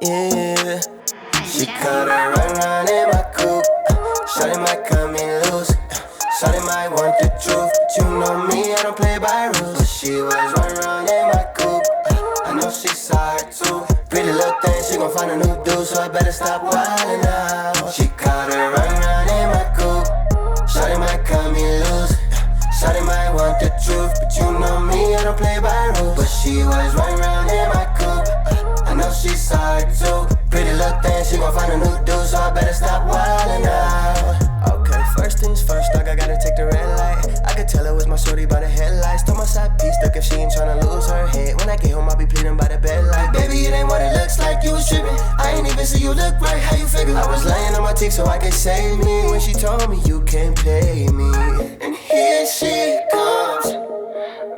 yeah. She caught her run in my coupe. Shawty might cut me loose. Shawty might want the truth, but you know me, I don't play by rules. But she was run in my coupe. I know she saw it too. Pretty little thing, she gon' find a new dude, so I better stop wildin' out. She caught her run in my coupe. Shawty might cut me loose. Shawty might want the truth, but you know me, I don't play by rules. But she was run in my coupe. I know she saw it too. Pretty little thing, she gon' find a new dude, so I better stop wildin' out. Okay, first things first, dog, I gotta take the red light. I could tell it was my shorty by the headlights. Told my side piece, look if she ain't tryna lose her head. When I get home, I'll be pleading by the bed like, baby, it ain't what it looks like, you was trippin'. I ain't even see you look right, how you figure? I was laying on my teeth so I could save me. When she told me you can't play me. And here she comes,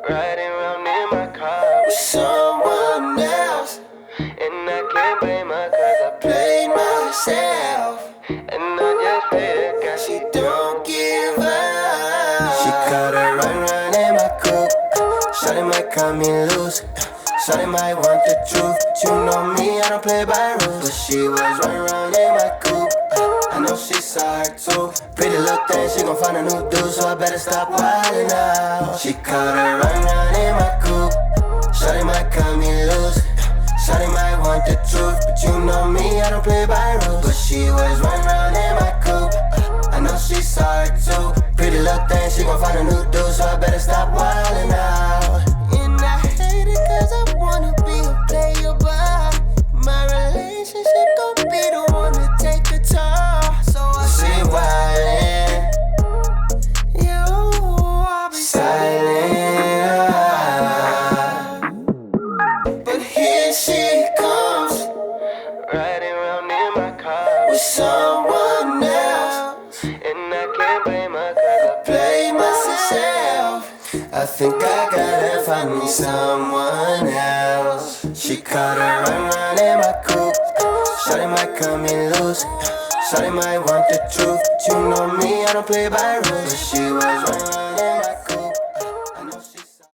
riding around in my car with someone else. And I can't blame her cause I played myself. And I just pray to God she don't give up. She caught her run in my coupe. Shawty might cut me loose. Shawty might want the truth, but you know me, I don't play by rules. But she was run in my coupe. I know she saw her too. Pretty little thing, she gon' find a new dude, so I better stop wildin' out. She caught her run in my coupe. Shawty might cut me loose. Shawty might want the truth, but you know me, I don't play by rules. But she was run in my coupe. I know she saw it too. Pretty little thing, she gon' find a new dude, so I better stop wildin' out. And I hate it cause I wanna be a player, but my relationship gon' be the one to take the toll. So I say wildin', I'll be silent. But here she comes, riding around in my car with someone else. And I can't blame her cause I play myself. I think I gotta find me someone else. She caught her run in my coupe. Shawty might cut me loose. Shawty might want the truth, but you know me, I don't play by rules. But she was run in